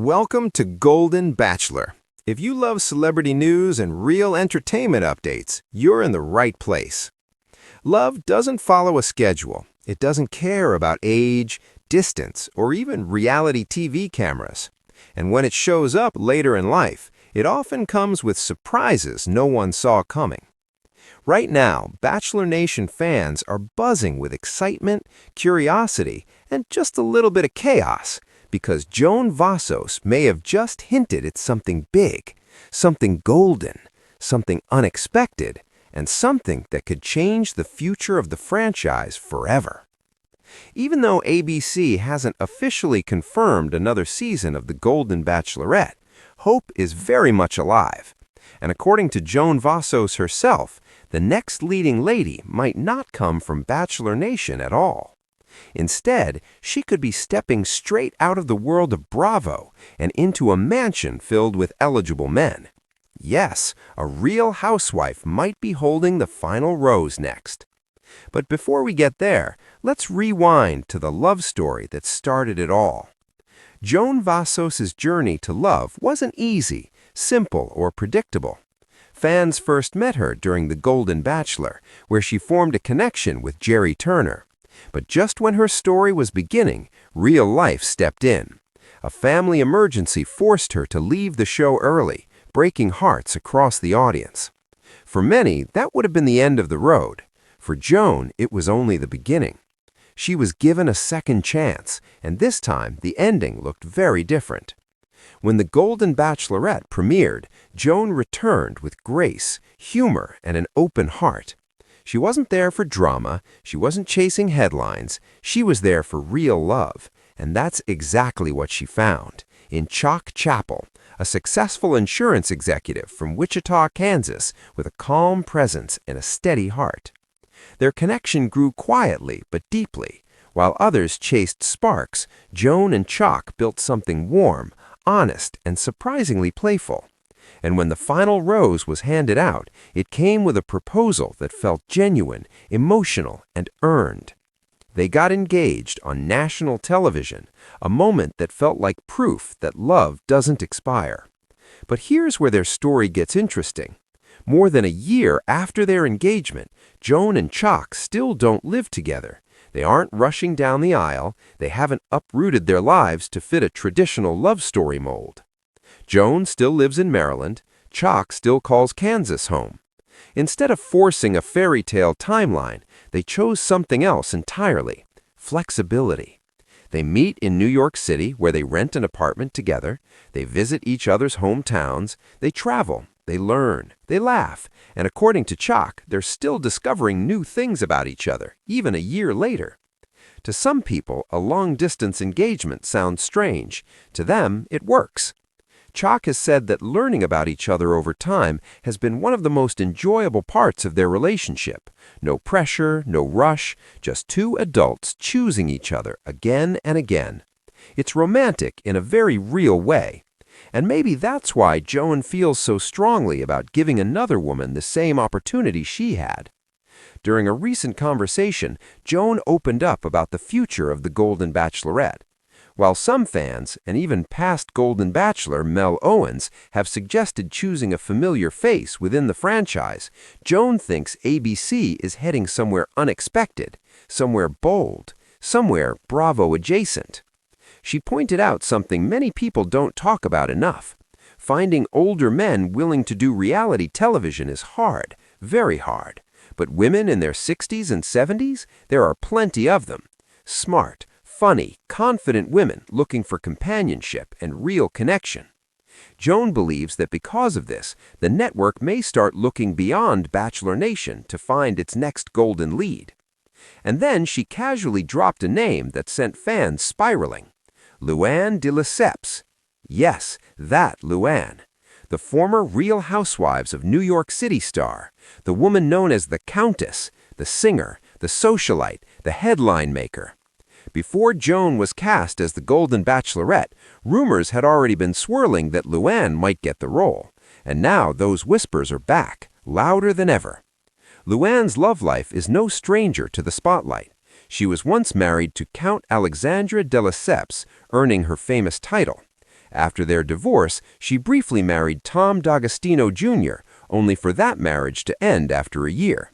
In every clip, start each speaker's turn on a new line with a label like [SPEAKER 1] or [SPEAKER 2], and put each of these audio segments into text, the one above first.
[SPEAKER 1] Welcome to Golden Bachelor. If you love celebrity news and real entertainment updates, you're in the right place. Love doesn't follow a schedule. It doesn't care about age, distance, or even reality TV cameras. And when it shows up later in life, it often comes with surprises no one saw coming. Right now, Bachelor Nation fans are buzzing with excitement, curiosity, and just a little bit of chaos, because Joan Vassos may have just hinted at something big, something golden, something unexpected, and something that could change the future of the franchise forever. Even though ABC hasn't officially confirmed another season of the Golden Bachelorette, hope is very much alive. And according to Joan Vassos herself, the next leading lady might not come from Bachelor Nation at all. Instead, she could be stepping straight out of the world of Bravo and into a mansion filled with eligible men. Yes, a real housewife might be holding the final rose next. But before we get there, let's rewind to the love story that started it all. Joan Vassos' journey to love wasn't easy, simple, or predictable. Fans first met her during The Golden Bachelor, where she formed a connection with Jerry Turner. But just when her story was beginning, real life stepped in. A family emergency forced her to leave the show early, breaking hearts across the audience. For many, that would have been the end of the road. For Joan, it was only the beginning. She was given a second chance, and this time the ending looked very different. When The Golden Bachelorette premiered, Joan returned with grace, humor, and an open heart. She wasn't there for drama, she wasn't chasing headlines, she was there for real love, and that's exactly what she found in Chalk Chapel, a successful insurance executive from Wichita, Kansas, with a calm presence and a steady heart. Their connection grew quietly but deeply. While others chased sparks, Joan and Chalk built something warm, honest, and surprisingly playful. And when the final rose was handed out, it came with a proposal that felt genuine, emotional, and earned. They got engaged on national television, a moment that felt like proof that love doesn't expire. But here's where their story gets interesting. More than a year after their engagement, Joan and Chalk still don't live together. They aren't rushing down the aisle, they haven't uprooted their lives to fit a traditional love story mold. Joan still lives in Maryland, Chalk still calls Kansas home. Instead of forcing a fairy tale timeline, they chose something else entirely: flexibility. They meet in New York City, where they rent an apartment together, they visit each other's hometowns, they travel, they learn, they laugh, and according to Chalk, they're still discovering new things about each other, even a year later. To some people, a long-distance engagement sounds strange. To them, it works. Chalk has said that learning about each other over time has been one of the most enjoyable parts of their relationship. No pressure, no rush, just two adults choosing each other again and again. It's romantic in a very real way. And maybe that's why Joan feels so strongly about giving another woman the same opportunity she had. During a recent conversation, Joan opened up about the future of the Golden Bachelorette. While some fans, and even past Golden Bachelor Mel Owens, have suggested choosing a familiar face within the franchise, Joan thinks ABC is heading somewhere unexpected, somewhere bold, somewhere Bravo adjacent. She pointed out something many people don't talk about enough. Finding older men willing to do reality television is hard, very hard. But women in their 60s and 70s, there are plenty of them. Smart, funny, confident women looking for companionship and real connection. Joan believes that because of this, the network may start looking beyond Bachelor Nation to find its next golden lead. And then she casually dropped a name that sent fans spiraling. Luann de Lesseps. Yes, that Luann. The former Real Housewives of New York City star, the woman known as the Countess, the singer, the socialite, the headline maker. Before Joan was cast as the Golden Bachelorette, rumors had already been swirling that Luann might get the role. And now those whispers are back, louder than ever. Luann's love life is no stranger to the spotlight. She was once married to Count Alexandre de Lesseps, earning her famous title. After their divorce, she briefly married Tom D'Agostino Jr., only for that marriage to end after a year.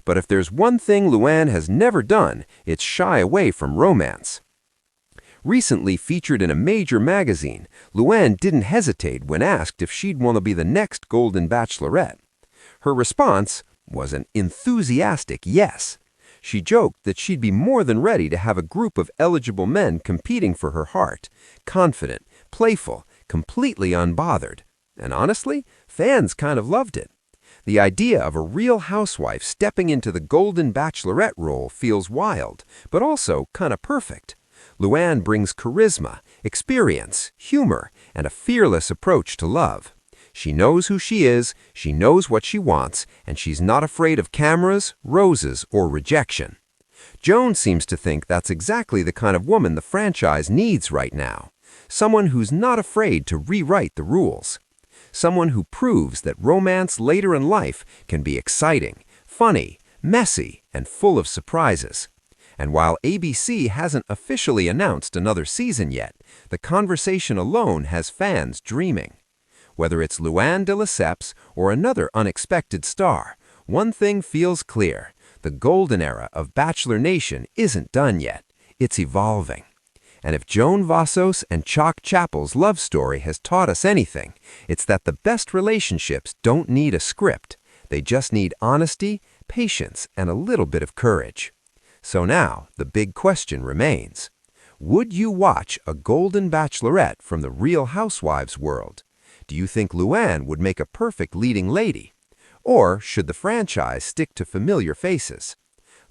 [SPEAKER 1] But if there's one thing Luann has never done, it's shy away from romance. Recently featured in a major magazine, Luann didn't hesitate when asked if she'd want to be the next Golden Bachelorette. Her response was an enthusiastic yes. She joked that she'd be more than ready to have a group of eligible men competing for her heart, confident, playful, completely unbothered. And honestly, fans kind of loved it. The idea of a real housewife stepping into the Golden Bachelorette role feels wild, but also kind of perfect. Luann brings charisma, experience, humor, and a fearless approach to love. She knows who she is, she knows what she wants, and she's not afraid of cameras, roses, or rejection. Joan seems to think that's exactly the kind of woman the franchise needs right now. Someone who's not afraid to rewrite the rules. Someone who proves that romance later in life can be exciting, funny, messy, and full of surprises. And while ABC hasn't officially announced another season yet, the conversation alone has fans dreaming. Whether it's Luann de Lesseps or another unexpected star, one thing feels clear. The golden era of Bachelor Nation isn't done yet. It's evolving. And if Joan Vassos and Chalk Chapel's love story has taught us anything, it's that the best relationships don't need a script. They just need honesty, patience, and a little bit of courage. So now, the big question remains. Would you watch a Golden Bachelorette from the Real Housewives world? Do you think Luann would make a perfect leading lady? Or should the franchise stick to familiar faces?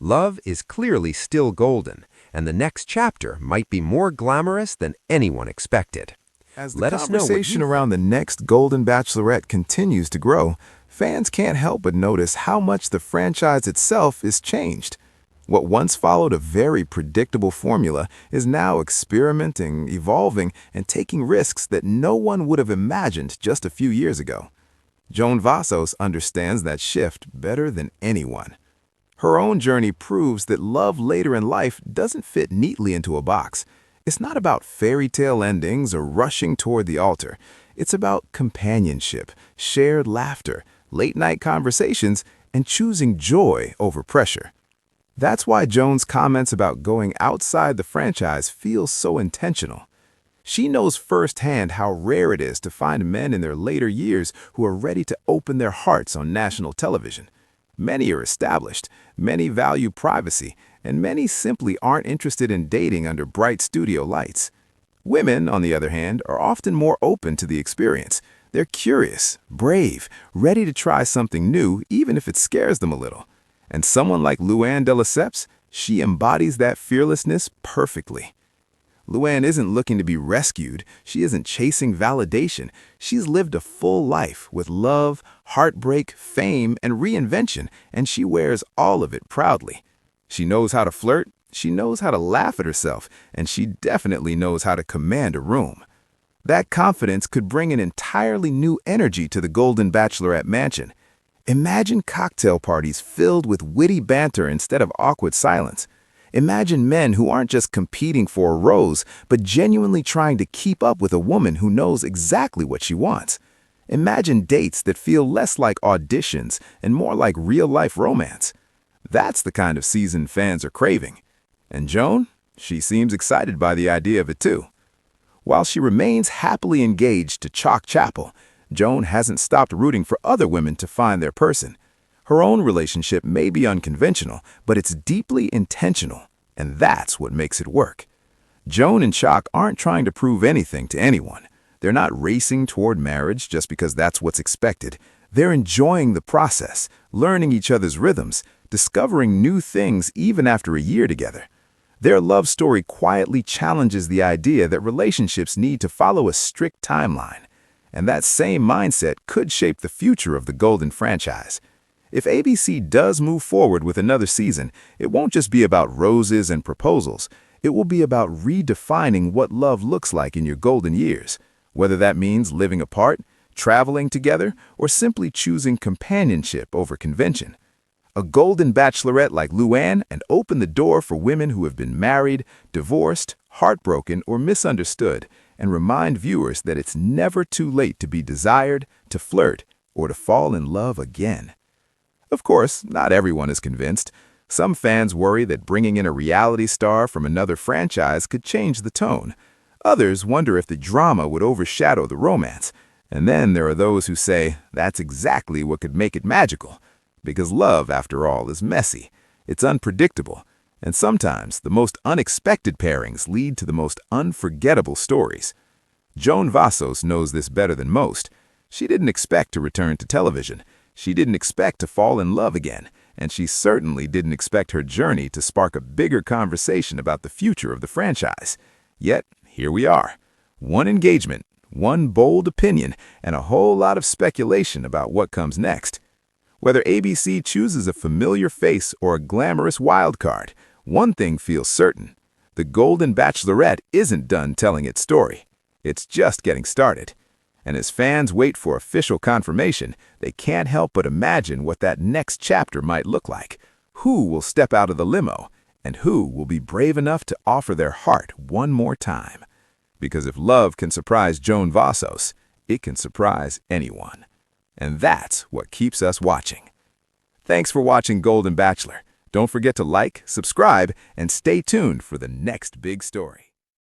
[SPEAKER 1] Love is clearly still golden, and the next chapter might be more glamorous than anyone expected.
[SPEAKER 2] As the conversation around the next Golden Bachelorette continues to grow, fans can't help but notice how much the franchise itself is changed. What once followed a very predictable formula is now experimenting, evolving, and taking risks that no one would have imagined just a few years ago. Joan Vassos understands that shift better than anyone. Her own journey proves that love later in life doesn't fit neatly into a box. It's not about fairy tale endings or rushing toward the altar. It's about companionship, shared laughter, late-night conversations, and choosing joy over pressure. That's why Joan's comments about going outside the franchise feel so intentional. She knows firsthand how rare it is to find men in their later years who are ready to open their hearts on national television. Many are established, many value privacy, and many simply aren't interested in dating under bright studio lights. Women, on the other hand, are often more open to the experience. They're curious, brave, ready to try something new even if it scares them a little. And someone like Luann de Lesseps, she embodies that fearlessness perfectly. Luann isn't looking to be rescued. She isn't chasing validation. She's lived a full life with love, heartbreak, fame, and reinvention, and she wears all of it proudly. She knows how to flirt, she knows how to laugh at herself, and she definitely knows how to command a room. That confidence could bring an entirely new energy to the Golden Bachelorette mansion. Imagine cocktail parties filled with witty banter instead of awkward silence. Imagine men who aren't just competing for a rose, but genuinely trying to keep up with a woman who knows exactly what she wants. Imagine dates that feel less like auditions and more like real-life romance. That's the kind of season fans are craving. And Joan, she seems excited by the idea of it too. While she remains happily engaged to Chalk Chapel, Joan hasn't stopped rooting for other women to find their person. Her own relationship may be unconventional, but it's deeply intentional, and that's what makes it work. Joan and Chalk aren't trying to prove anything to anyone. They're not racing toward marriage just because that's what's expected. They're enjoying the process, learning each other's rhythms, discovering new things even after a year together. Their love story quietly challenges the idea that relationships need to follow a strict timeline. And that same mindset could shape the future of the Golden franchise. If ABC does move forward with another season, it won't just be about roses and proposals. It will be about redefining what love looks like in your golden years, whether that means living apart, traveling together, or simply choosing companionship over convention. A Golden Bachelorette like Luann and open the door for women who have been married, divorced, heartbroken, or misunderstood, and remind viewers that it's never too late to be desired, to flirt, or to fall in love again. Of course, not everyone is convinced. Some fans worry that bringing in a reality star from another franchise could change the tone. Others wonder if the drama would overshadow the romance. And then there are those who say that's exactly what could make it magical. Because love, after all, is messy. It's unpredictable. And sometimes the most unexpected pairings lead to the most unforgettable stories. Joan Vassos knows this better than most. She didn't expect to return to television. She didn't expect to fall in love again. And she certainly didn't expect her journey to spark a bigger conversation about the future of the franchise. Yet, here we are. One engagement, one bold opinion, and a whole lot of speculation about what comes next. Whether ABC chooses a familiar face or a glamorous wild card, one thing feels certain. The Golden Bachelorette isn't done telling its story. It's just getting started. And as fans wait for official confirmation, they can't help but imagine what that next chapter might look like. Who will step out of the limo, and who will be brave enough to offer their heart one more time? Because if love can surprise Joan Vassos, it can surprise anyone. And that's what keeps us watching. Thanks for watching Golden Bachelor. Don't forget to like, subscribe, and stay tuned for the next big story.